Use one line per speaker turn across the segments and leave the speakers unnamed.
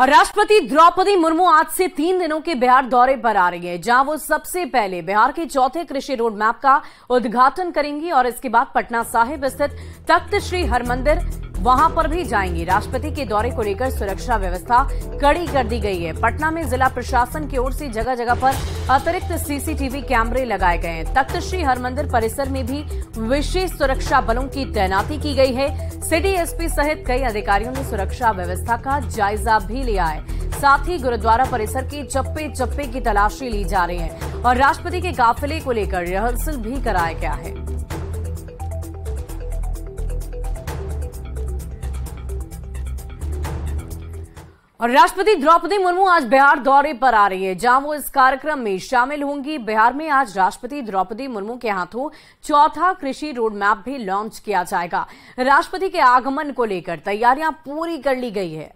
और राष्ट्रपति द्रौपदी मुर्मू आज से 3 दिनों के बिहार दौरे पर आ रही है, जहां वो सबसे पहले बिहार के चौथे कृषि रोड मैप का उद्घाटन करेंगी और इसके बाद पटना साहिब स्थित तख्त श्री हरमंदिर वहां पर भी जाएंगी। राष्ट्रपति के दौरे को लेकर सुरक्षा व्यवस्था कड़ी कर दी गई है। पटना में जिला प्रशासन की ओर से जगह जगह पर अतिरिक्त सीसीटीवी कैमरे लगाए गए हैं। तख्त श्री हरमंदिर परिसर में भी विशेष सुरक्षा बलों की तैनाती की गई है। सिटी एसपी सहित कई अधिकारियों ने सुरक्षा व्यवस्था का जायजा भी लिया है। साथ ही गुरुद्वारा परिसर के चप्पे चप्पे की तलाशी ली जा रही है और राष्ट्रपति के काफिले को लेकर रिहर्सल भी कराया गया है। और राष्ट्रपति द्रौपदी मुर्मू आज बिहार दौरे पर आ रही है, जहां वो इस कार्यक्रम में शामिल होंगी। बिहार में आज राष्ट्रपति द्रौपदी मुर्मू के हाथों चौथा कृषि रोड मैप भी लॉन्च किया जाएगा। राष्ट्रपति के आगमन को लेकर तैयारियां पूरी कर ली गई है।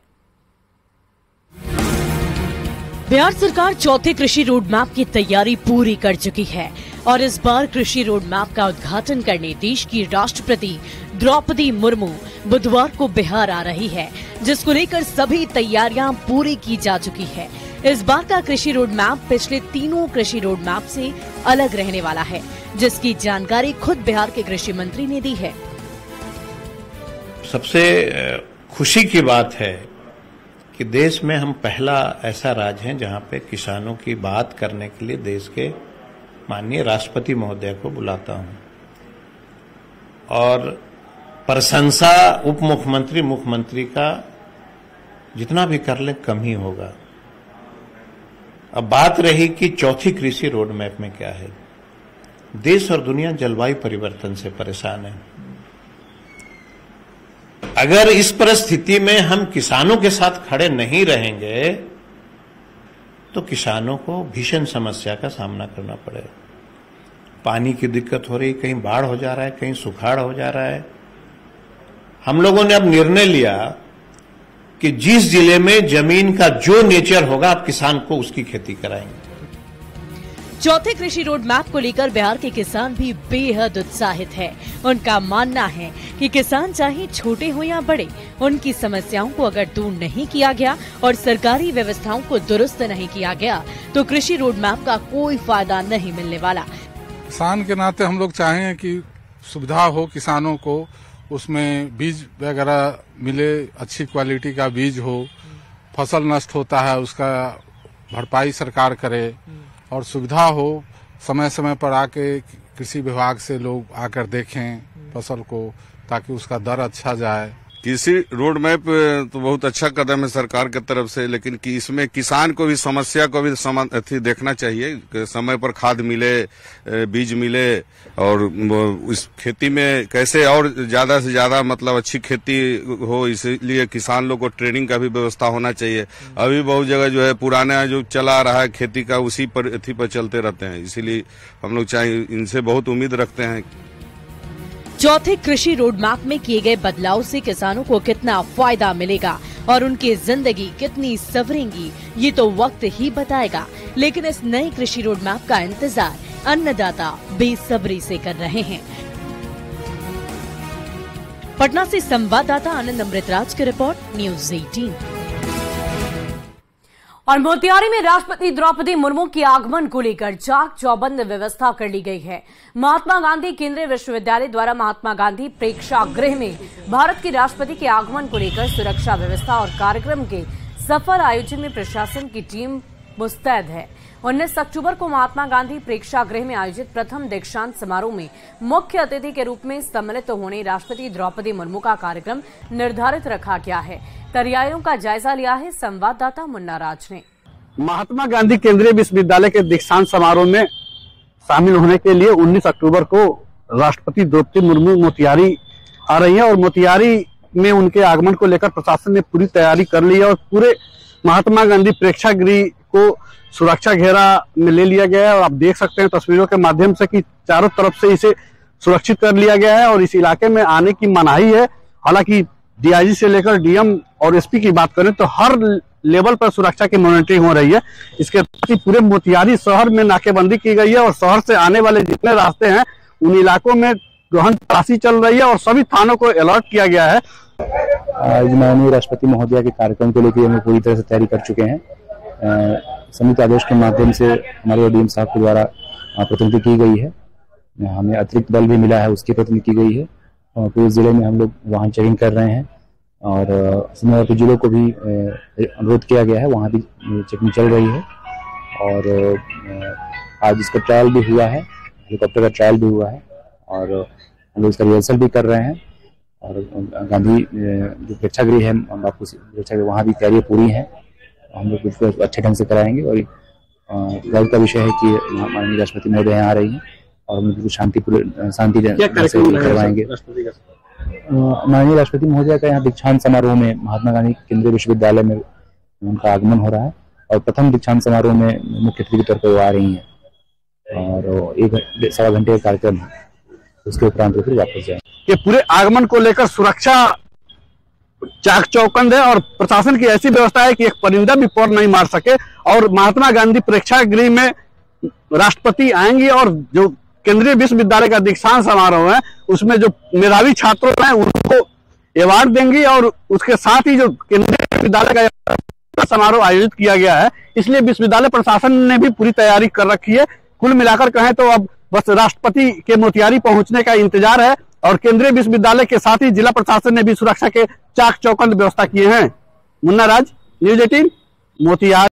बिहार सरकार चौथे कृषि रोड मैप की तैयारी पूरी कर चुकी है और इस बार कृषि रोड मैप का उद्घाटन करने देश की राष्ट्रपति द्रौपदी मुर्मू बुधवार को बिहार आ रही है, जिसको लेकर सभी तैयारियां पूरी की जा चुकी है। इस बार का कृषि रोड मैप पिछले तीनों कृषि रोड मैप से अलग रहने वाला है, जिसकी जानकारी खुद बिहार के कृषि मंत्री ने दी है।
सबसे खुशी की बात है कि देश में हम पहला ऐसा राज्य है जहां पे किसानों की बात करने के लिए देश के माननीय राष्ट्रपति महोदय को बुलाता हूं और प्रशंसा उप मुख्यमंत्री मुख्यमंत्री का जितना भी कर ले कम ही होगा। अब बात रही कि चौथी कृषि रोड मैप में क्या है। देश और दुनिया जलवायु परिवर्तन से परेशान है। अगर इस परिस्थिति में हम किसानों के साथ खड़े नहीं रहेंगे तो किसानों को भीषण समस्या का सामना करना पड़ेगा। पानी की दिक्कत हो रही, कहीं बाढ़ हो जा रहा है, कहीं सुखाड़ हो जा रहा है। हम लोगों ने अब निर्णय लिया कि जिस जिले में जमीन का जो नेचर होगा आप किसान को उसकी खेती कराएंगे।
चौथे कृषि रोड मैप को लेकर बिहार के किसान भी बेहद उत्साहित है। उनका मानना है कि किसान चाहे छोटे हो या बड़े, उनकी समस्याओं को अगर दूर नहीं किया गया और सरकारी व्यवस्थाओं को दुरुस्त नहीं किया गया तो कृषि रोड मैप का कोई फायदा नहीं मिलने वाला।
किसान के नाते हम लोग चाहें कि सुविधा हो किसानों को, उसमें बीज वगैरह मिले, अच्छी क्वालिटी का बीज हो, फसल नष्ट होता है उसका भरपाई सरकार करे और सुविधा हो। समय समय पर आके कृषि विभाग से लोग आकर देखें फसल को, ताकि उसका दर अच्छा जाए।
कृषि रोड मैप तो बहुत अच्छा कदम है सरकार की तरफ से, लेकिन कि इसमें किसान को भी समस्या को भी देखना चाहिए कि समय पर खाद मिले, बीज मिले और इस खेती में कैसे और ज्यादा से ज्यादा मतलब अच्छी खेती हो। इसलिए किसान लोग को ट्रेनिंग का भी व्यवस्था होना चाहिए। अभी बहुत जगह जो है पुराना जो चला रहा है खेती का उसी पर चलते रहते हैं, इसीलिए हम लोग इनसे बहुत उम्मीद रखते हैं।
चौथे कृषि रोड मैप में किए गए बदलाव से किसानों को कितना फायदा मिलेगा और उनकी जिंदगी कितनी संवरेगी, ये तो वक्त ही बताएगा। लेकिन इस नए कृषि रोड मैप का इंतजार अन्नदाता बेसब्री से कर रहे हैं। पटना से संवाददाता आनंद अमृतराज की रिपोर्ट, न्यूज़ 18। और मोतिहारी में राष्ट्रपति द्रौपदी मुर्मू के आगमन को लेकर चाक चौबंद व्यवस्था कर ली गई है। महात्मा गांधी केंद्रीय विश्वविद्यालय द्वारा महात्मा गांधी प्रेक्षागृह में भारत के राष्ट्रपति के आगमन को लेकर सुरक्षा व्यवस्था और कार्यक्रम के सफल आयोजन में प्रशासन की टीम मुस्तैद है। 19 अक्टूबर को महात्मा गांधी प्रेक्षागृह में आयोजित प्रथम दीक्षांत समारोह में मुख्य अतिथि के रूप में सम्मिलित होने राष्ट्रपति द्रौपदी मुर्मू का कार्यक्रम निर्धारित रखा गया है। तैयारियों का जायजा लिया है संवाददाता मुन्ना राज ने।
महात्मा गांधी केंद्रीय विश्वविद्यालय के दीक्षांत समारोह में शामिल होने के लिए 19 अक्टूबर को राष्ट्रपति द्रौपदी मुर्मू मोतिहारी आ रही है और मोतिहारी में उनके आगमन को लेकर प्रशासन ने पूरी तैयारी कर ली है और पूरे महात्मा गांधी प्रेक्षागृह को सुरक्षा घेरा में ले लिया गया है। और आप देख सकते हैं तस्वीरों के माध्यम से कि चारों तरफ से इसे सुरक्षित कर लिया गया है और इस इलाके में आने की मनाही है। हालांकि डीआईजी से लेकर डीएम और एसपी की बात करें तो हर लेवल पर सुरक्षा की मॉनिटरिंग हो रही है। इसके साथ ही पूरे मोतिहारी शहर में नाकेबंदी की गई है और शहर से आने वाले जितने रास्ते हैं उन इलाकों में गहन तलाशी चल रही है और सभी थानों को अलर्ट किया गया है
माननीय राष्ट्रपति महोदया के कार्यक्रम को लेकर हम पूरी तरह से तैयारी कर चुके हैं। संयुक्त आदेश के माध्यम से हमारे ओडीएम साहब के द्वारा प्रतिनिधि की गई है। हमें अतिरिक्त बल भी मिला है, उसकी प्रतिनिधि की गई है। पूरे जिले में हम लोग वाहन चेकिंग कर रहे हैं और सीमावर्ती जिलों को भी अनुरोध किया गया है, वहाँ भी चेकिंग चल रही है। और आज इसका ट्रायल भी हुआ है, हेलीकॉप्टर का ट्रायल भी हुआ है और हम लोग इसका रिहर्सल भी कर रहे हैं। और गांधी जो प्रेक्षागृह है, बापू प्रेक्षागृह, वहाँ भी तैयारियां पूरी हैं। हम लोग उसको अच्छे ढंग से कराएंगे। और गर्व का विषय है कि माननीय राष्ट्रपति महोदय यहाँ आ रही हैं और हम लोग शांति करवाएंगे। माननीय राष्ट्रपति महोदय का यहाँ दीक्षांत समारोह में महात्मा गांधी केंद्रीय विश्वविद्यालय में उनका आगमन हो रहा है और प्रथम दीक्षांत समारोह में मुख्य अतिथि के तौर पर वो आ रही हैं और 1-1.25 घंटे का कार्यक्रम है। उसके उपरांत फिर वापस जाएंगे।
ये पूरे आगमन को लेकर सुरक्षा चाक चौबंद है और प्रशासन की ऐसी व्यवस्था है कि एक परिंदा भी पैर नहीं मार सके। और महात्मा गांधी प्रेक्षागृह में राष्ट्रपति आएंगे और जो केंद्रीय विश्वविद्यालय का दीक्षांत समारोह है उसमें जो मेधावी छात्रों हैं उनको अवार्ड देंगी और उसके साथ ही जो केंद्रीय विश्वविद्यालय का समारोह आयोजित किया गया है, इसलिए विश्वविद्यालय प्रशासन ने भी पूरी तैयारी कर रखी है। कुल मिलाकर कहें तो अब बस राष्ट्रपति के मोतिहारी पहुंचने का इंतजार है और केंद्रीय विश्वविद्यालय के साथ ही जिला प्रशासन ने भी सुरक्षा के चाक चौबंद व्यवस्था किए हैं। मुन्ना राज, न्यूज़ 18, मोतिहारी।